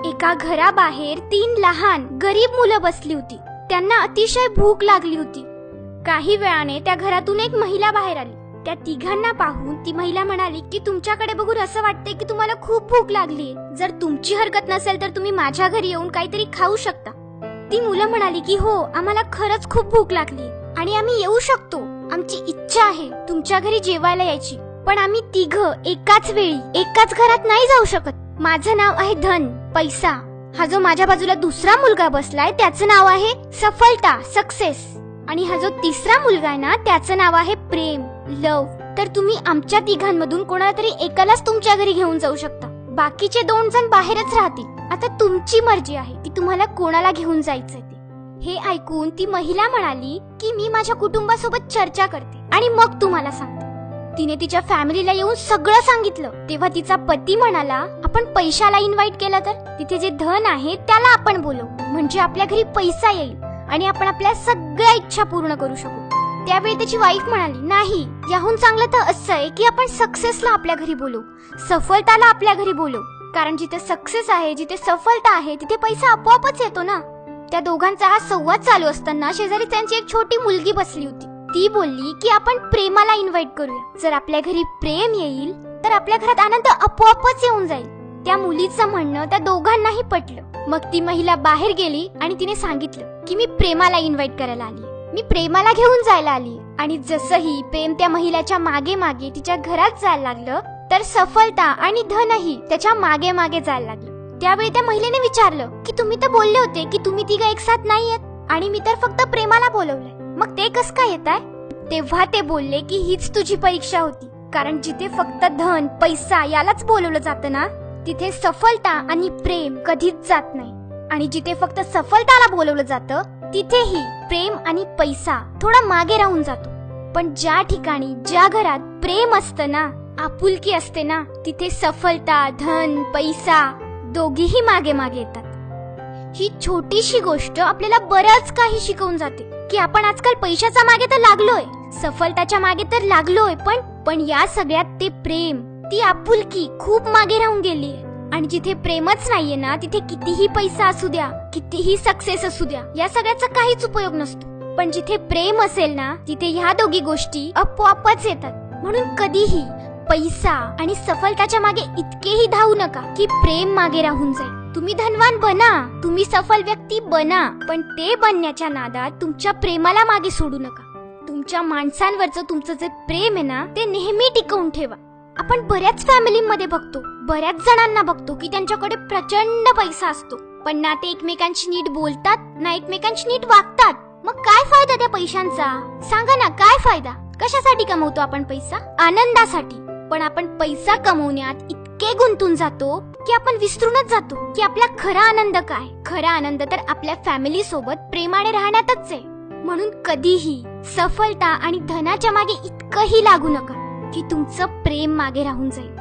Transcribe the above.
एका घराबाहेर 3 लहान गरीब मुलं बसली होती. त्यांना अतिशय भूक लागली होती. काही वेळाने त्या घरातून एक महिला बाहेर आली. त्या तिघांना पाहून ती महिला म्हणाली की तुमच्याकडे बघून असं वाटतंय की तुम्हाला खूप भूक लागलीये. जर तुमची हरकत नसेल तर तुम्ही माझ्या घरी येऊन काहीतरी खाऊ शकता. ती मुलं म्हणाली की हो, आम्हाला खरंच खूप भूक लागलीये आणि आम्ही येऊ शकतो. आमची इच्छा आहे तुमच्या घरी जेवायला यायची, पण आम्ही तिघं एकाच वेळी एकाच घरात नाही जाऊ शकत. माझं नाव आहे धन, पैसा. हा जो माझ्या बाजूला दुसरा मुलगा बसलाय त्याचं नाव आहे सफलता, सक्सेस. आणि हा जो तिसरा मुलगा आहे ना त्याचं नाव आहे प्रेम, लव. तर तुम्ही आमच्या तिघांमधून कोणाला तरी एकालाच तुमच्या घरी घेऊन जाऊ शकता. बाकीचे 2 जण बाहेरच राहतील. आता तुमची मर्जी आहे की तुम्हाला कोणाला घेऊन जायचंय ते. हे ऐकून ती महिला म्हणाली की मी माझ्या कुटुंबासोबत चर्चा करते आणि मग तुम्हाला सांगते. तिने तिच्या फॅमिलीला येऊन सगळं सांगितलं. तेव्हा तिचा पती म्हणाला आपण पैशाला इन्व्हाइट केलं तर तिथे जे धन आहे त्याला आपण बोलवू, म्हणजे आपल्या घरी पैसा येईल आणि आपण आपल्या सगळ्या इच्छा पूर्ण करू शकू. त्यावेळी त्याची वाईफ म्हणाली नाही, याहून चांगलं तर असं आहे की आपण सक्सेसला आपल्या घरी बोलवू, सफलताला आपल्या घरी बोलवू. कारण जिथे सक्सेस आहे, जिथे सफलता आहे, तिथे पैसा आपोआपच येतो ना. त्या दोघांचा हा संवाद चालू असताना शेजारी त्यांची एक छोटी मुलगी बसली होती. ती बोलली की आपण प्रेमाला इन्व्हाइट करूया. जर आपल्या घरी प्रेम येईल तर आपल्या घरात आनंद आपोआपच येऊन जाईल. त्या मुलीचं म्हणणं त्या दोघांनाही पटलं. मग ती महिला बाहेर गेली आणि तिने सांगितलं की मी प्रेमाला इन्व्हाइट करायला आली, मी प्रेमाला घेऊन जायला आली. आणि जसंही प्रेम त्या महिलाच्या मागे मागे तिच्या घरात जायला लागलं तर सफलता आणि धनही त्याच्या मागे मागे जायला लागलं. त्यावेळी त्या महिलेने विचारलं की तुम्ही तर बोलले होते की तुम्ही तिघं एकसाथ नाही येत आणि मी तर फक्त प्रेमाला बोलवलंय, मग ते कसं काय येत आहे? तेव्हा ते बोलले की हीच तुझी परीक्षा होती. कारण जिथे फक्त धन, पैसा यालाच बोलवलं जातं ना, तिथे सफलता आणि प्रेम कधीच जात नाही. आणि जिथे फक्त सफलताला बोलवलं जातं तिथेही प्रेम आणि पैसा थोडा मागे राहून जातो. पण ज्या ठिकाणी, ज्या घरात प्रेम असतं ना, आपुलकी असते ना, तिथे सफलता, धन, पैसा दोघीही मागे मागे येतात. ही छोटीशी गोष्ट आपल्याला बरंच काही शिकवून जाते की आपण आजकाल पैशाच्या मागे तर लागलोय, सफलताच्या मागे तर लागलोय, पण या सगळ्यात ते प्रेम, ती आपुलकी खूप मागे राहून गेलीये. आणि जिथे प्रेमच नाहीये ना, तिथे कितीही पैसा असू द्या, कितीही सक्सेस असू द्या, या सगळ्याचा काहीच उपयोग नसतो. पण जिथे प्रेम असेल ना, तिथे ह्या दोघी गोष्टी आपोआपच येतात. म्हणून कधीही पैसा आणि सफलताच्या मागे इतकेही धावू नका की प्रेम मागे राहून जाईल. तुम्ही धनवान बना, तुम्ही सफल व्यक्ती बना, पण ते बनण्याच्या नादात तुमच्या प्रेमाला मागे सोडू नका. तुमच्या माणसांवरचं तुमचं जे प्रेम आहे ना, ते नेहमी टिकवून ठेवा. आपण बऱ्याच फॅमिलीमध्ये बघतो, बऱ्याच जणांना बघतो की त्यांच्याकडे प्रचंड पैसा असतो, पण ना ते एकमेकांशी नीट बोलतात, ना एकमेकांशी नीट वागतात. मग काय फायदा त्या पैशांचा? सांगा ना, काय फायदा? कशासाठी कमवतो आपण पैसा? आनंदासाठी. पण आपण पैसा कमवण्यात इतके गुंतून जातो की आपण विसरूनच जातो की आपला खरा आनंद काय. खरा आनंद तर आपल्या फॅमिली सोबत प्रेमाने राहण्यातच आहे. म्हणून कधीही सफलता आणि धनाच्या मागे इतकंही लागू नका की तुमचं प्रेम मागे राहून जाईल.